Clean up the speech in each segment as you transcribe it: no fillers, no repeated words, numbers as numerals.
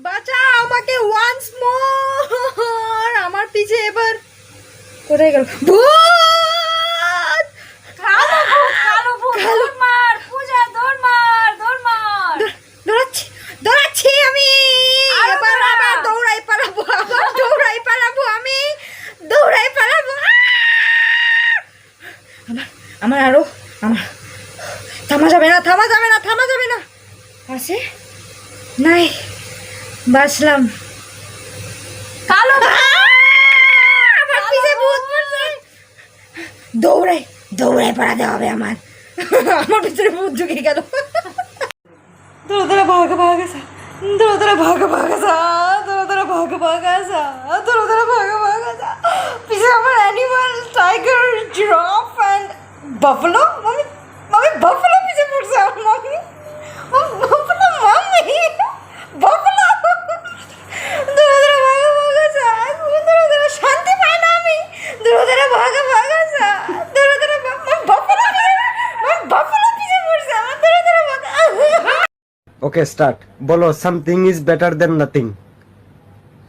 বাঁচাও আমাকে once more. আমার পিছে এবার কোথায় গেল ভূত? কালো ভূত দৌড় মার পূজা, দৌড় মার, দৌড় মার। দৌড়াচ্ছি আমি। এবার আবার দৌড়াই পালাবো, আবার দৌড়াই পালাবো, আমি দৌড়াই পালাবো। আমার আরো আমার থামা যাবে না, থামা যাবে না, থামা যাবে না। আছে নাই, বাঁচলাম। কালো আমার পিছে ভূত পড়ছে। দৌড়াই দৌড়াই পালাতে হবে আমার। আমার পিছনে ভূত ঢুকে গেল। দৌড় দৌড়া ভাগ ভাগ আসা, দৌড় দৌড়া ভাগ ভাগ আসা, দৌড় দৌড়া ভাগ ভাগ আসা, দৌড় দৌড়া ভাগ ভাগ আসা। পিছে আমার animal, tiger, giraffe and Buffalo. মামি মামি বাফলো পিছে পড়ছে আমার। মামি বাফলো, মামি বাফলো। দৌড় দৌড়া ভাগ ভাগ আসা, দৌড় দৌড়া শান্তি পাই না আমি। দৌড় দৌড়া ভাগ ভাগ আসা, দৌড় দৌড়া বাফলো বাফলো পিছে পড়ছে আমার। দৌড় দৌড়া ভাগ। Okay start. বলো something is better than nothing.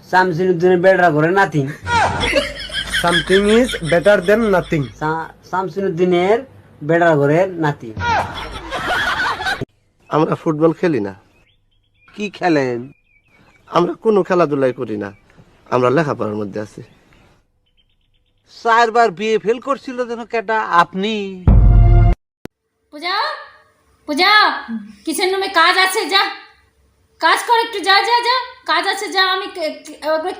শামসুদ্দিনের বেড়া করে nothing. Something is better than nothing. শামসুদ্দিনের বেড়া করে নাথিং। আমরা ফুটবল খেলি না, কি খেলেন? আমরা কোনো খেলাধুলাই করি না, আমরা লেখাপড়ার মধ্যে আছি। 4 বার বিয়ে ফেল করছিল যেন কেটা আপনি। পূজা, পূজা কিচেন রুমে কাজ আছে, যা কাজ কর একটু, যা যা যা কাজ আছে, যা। আমি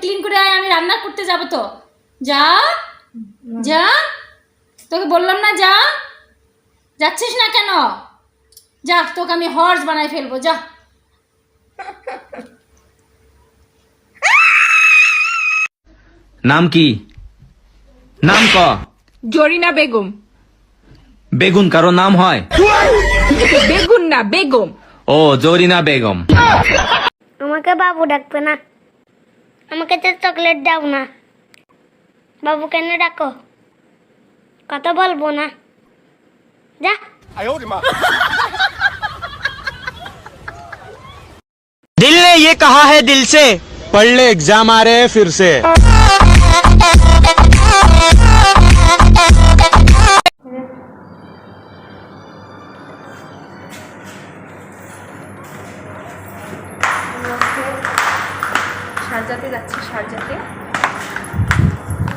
ক্লিন করে আয়, আমি রান্না করতে যাব তো। যা যা, তোকে বললাম না যা, যাচ্ছিস না কেন? যা, তোকে আমি হর্স বানাই ফেলবো, যা। নাম কি? নাম ক। জরিনা বেগম। বেগুন কারো নাম হয়? বেগুন না, বেগম। ও, জরিনা বেগম। আমাকে বাবু ডাকবে না, আমাকে তো চকলেট দাও না। বাবু কেন ডাকো? কথা বলবো না, যা। दिल ने ये कहा है दिल से, पढ़ ले एग्जाम आ रहे हैं फिर से। শারজাতে যাচ্ছি,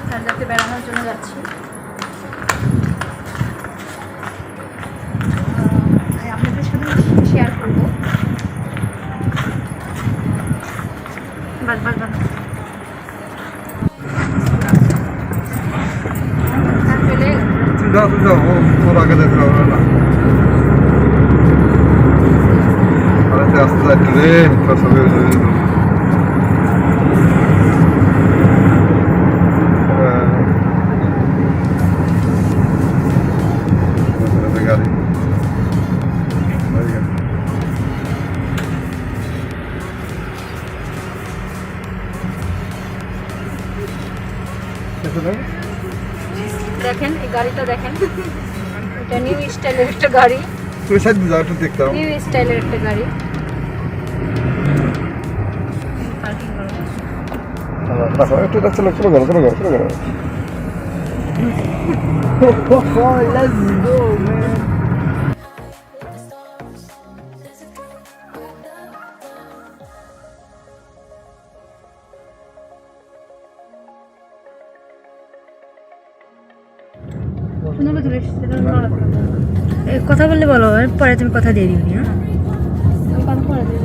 শারজাতে বেড়ানোর জন্য যাচ্ছি। আপনাদের সাথে শেয়ার করবো। বাস বাস বাস। দেখেন এই গাড়িটা, দেখেন এটা নিউ স্টাইলের একটা গাড়ি, নিউ স্টাইলের একটা গাড়ি। পার্কিং কথা বললে বলো, পরে তুমি কথা দিয়ে দিও। হ্যাঁ,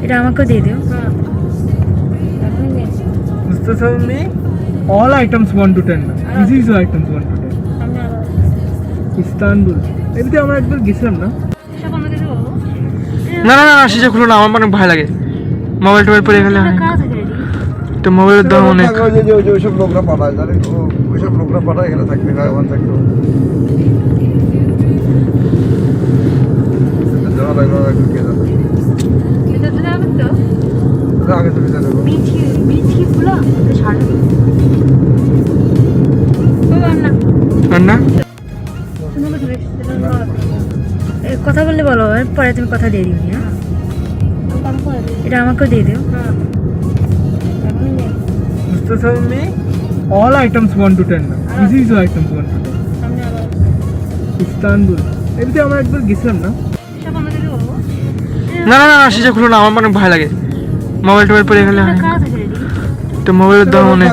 এটা আমাকেও দিয়ে দিও। All items 1 to 10. This is items 1 to 10. Istanbul এমনিতে আমরা একবার গেছিলাম না? না না না, সেটা খুলো না, আমার মানে ভয় লাগে। মোবাইল টোবাইল পড়ে গেলে তো মোবাইলের দাম অনেক। ওইসব লোকরা পাঠায়, জানেন, ওইসব লোকরা পাঠায়, এখানে থাকবে না, ওখানে থাকবে। যাওয়া লাগবে একটু কে জানে। আগে তুমি জানো না, কথা বললে বলো, পরে তুমি কথা দিয়ে দিও। হ্যাঁ, এটা আমাকেও দিয়ে দিও। So tell me all items 1 to 10 না কিছু items 1 to 10 ইস্তানবুল এমনি আমরা একবার গেছিলাম না না না না সেটা খুলো না আমার অনেক ভয় লাগে মোবাইল টোবাইল পড়ে গেলে তো মোবাইলের দাম অনেক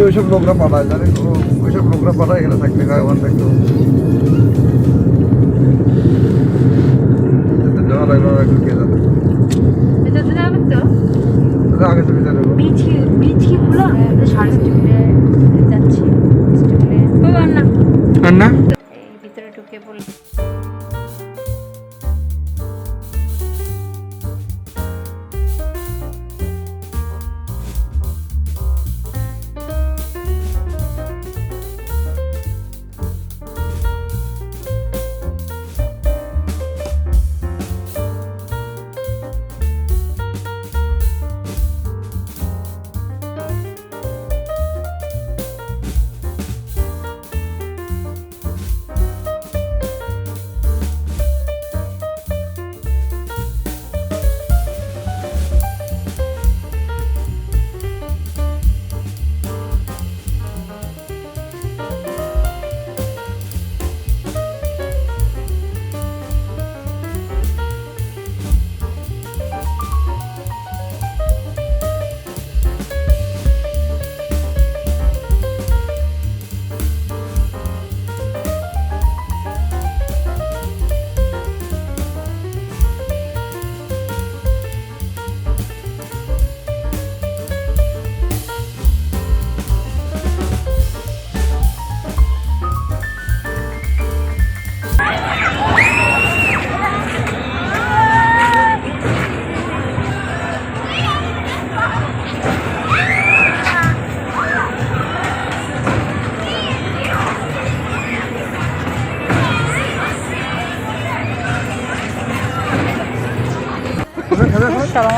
ওইসব লোকরা পাঠায় জানে ওইসব লোকরা পাঠায় এখানে থাকতে হয় ওখানে থাকতে দেওয়া লাগবে একটু কে জানে আগে তুমি জানো আর না ভিতরে ঢুকে বল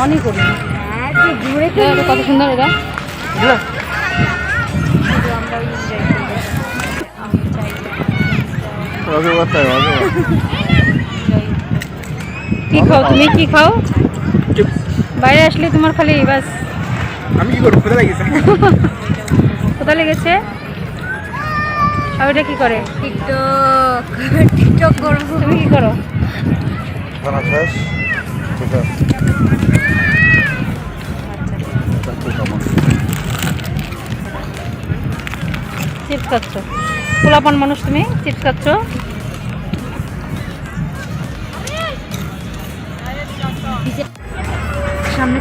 অনই করি কত সুন্দর এটা কি খাও তুমি কি খাও বাইরে আসলে তোমার খালি বাস আমি কি করব কোথায় লেগেছে কোথায় লেগেছে আর এটা কি করে টিকটক করবো। তুমি কি করো খানা শেষ ঠিক আছে চিপস খাচ্ছ পোলাপান মানুষ তুমি চিপস খাচ্ছ সামনে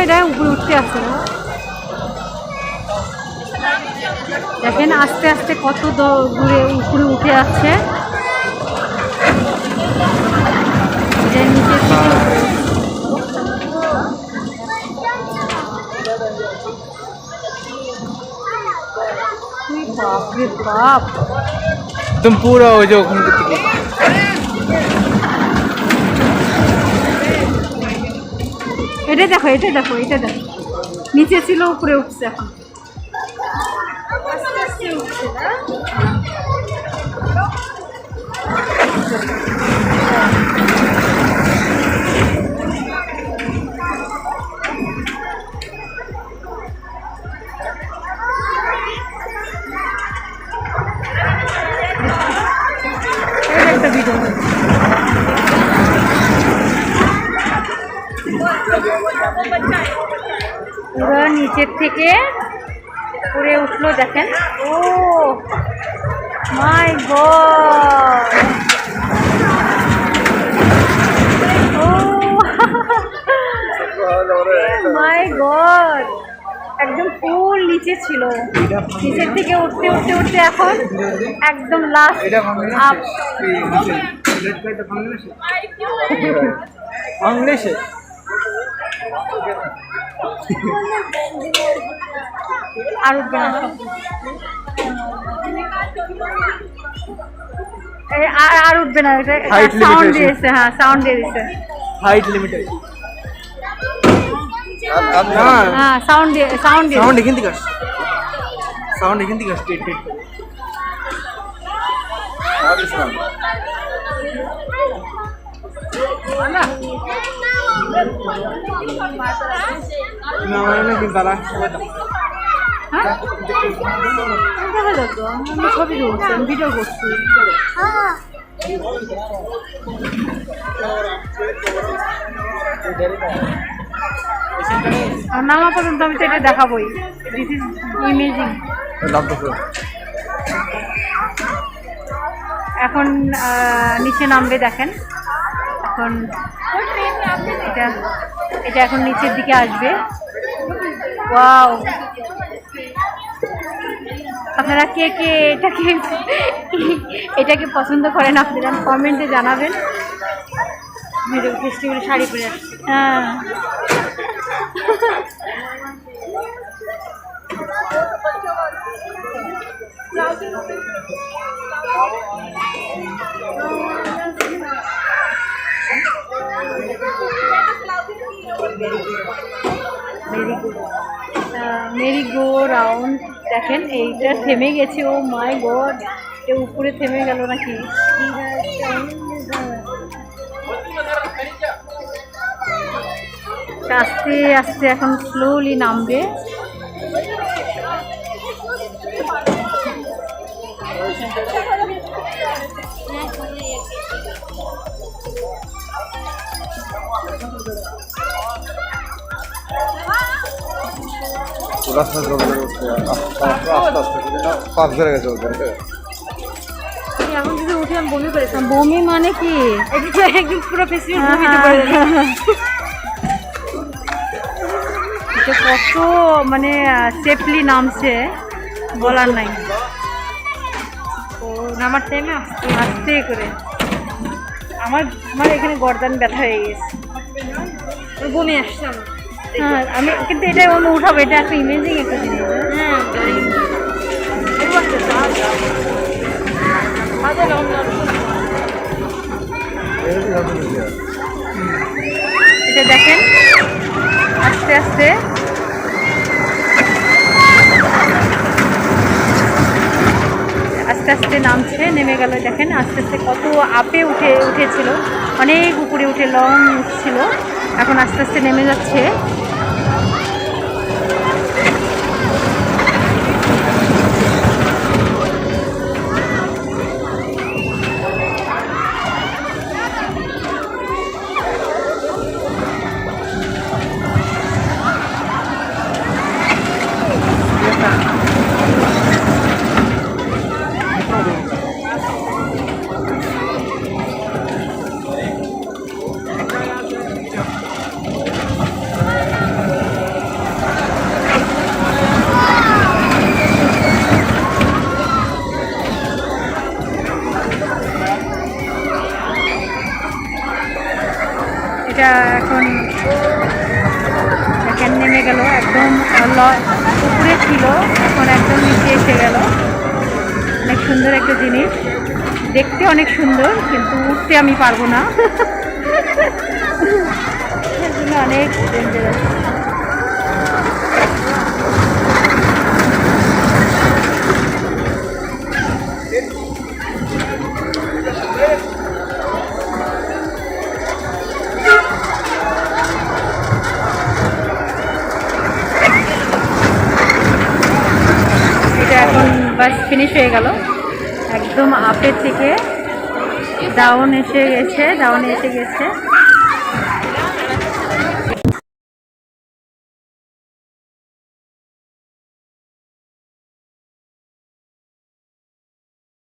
এটা উপরে উঠতে আসছে না, দেখেন আস্তে আস্তে কত দূরে উপরে উঠে যাচ্ছে। এটা নিচে বাপ রে বাপ, একদম পুরো ওই যে ওখান থেকে এটা দেখো, এটা দেখো, এটা দেখো, নিচে ছিল উপরে উঠছে এখন। আস্তে আস্তে উঠছে না? একটা ভিডিও পুরো নিচের থেকে উপরে উঠলো, দেখেন। ও মাই গড, ও মাই গড, একদম ফুল নিচে ছিল, নিচের থেকে উঠতে উঠতে উঠতে এখন একদম লাস্ট আপ। বাংলাদেশে আর উঠবে না, আর উঠবে না, সাউন্ড দিয়েছে, হ্যাঁ সাউন্ড দিয়ে দিয়েছে, হাইট লিমিটেড। হ্যাঁ সাউন্ড দিয়ে, সাউন্ড এখান থেকে আসছে, সাউন্ড এখান থেকে আসছে। দেখা যাক তো, আমি ছবি তুলছি, আমি ভিডিও করছি। আর নামা পর্যন্ত আমি তো এটা দেখাবোই, দিস ইজ ইমেজিং। এখন নিচে নামবে, দেখেন এখন এটা, এটা এখন নিচের দিকে আসবে। ওয়াও, আপনারা কে কে এটাকে পছন্দ করেন আপনারা কমেন্টে জানাবেন। মেয়েদের ফেস্টিভ্যালে শাড়ি পরে আসছে, হ্যাঁ মেরি গো রাউন্ড, দেখেন এইটা থেমে গেছে। ও মাই গড, এটা উপরে থেমে গেল নাকি? আস্তে আস্তে এখন স্লোলি নামবে। এখন যদি উঠে আমি বমি করেছিলাম। বমি মানে কি? একদম পুরো ফেস্টিভ্যাল কত মানে সেফলি নামছে বলার নাই। ও নামার টাইমে আস্তে আস্তে করে আমার আমার এখানে গর্দান ব্যথা হয়ে গেছে, বমি আসছে আমার। হ্যাঁ আমি কিন্তু এটা আমি উঠাবো, এটা একটা ইমেজিং একটা জিনিস। হ্যাঁ এটা দেখেন আস্তে আস্তে আস্তে আস্তে নামছে, নেমে গেল। দেখেন আস্তে আস্তে কত আপে উঠেছিল, অনেক উপরে উঠে লং উঠছিল, এখন আস্তে আস্তে নেমে যাচ্ছে। উপরে ছিল, এখন একদম নিচে এসে গেল। অনেক সুন্দর একটা জিনিস, দেখতে অনেক সুন্দর, কিন্তু উঠতে আমি পারবো না, এর জন্য অনেক ডেঞ্জারাস। এটা এখন বাস ফিনিশ হয়ে গেল, একদম আপের থেকে ডাউনে এসে গেছে।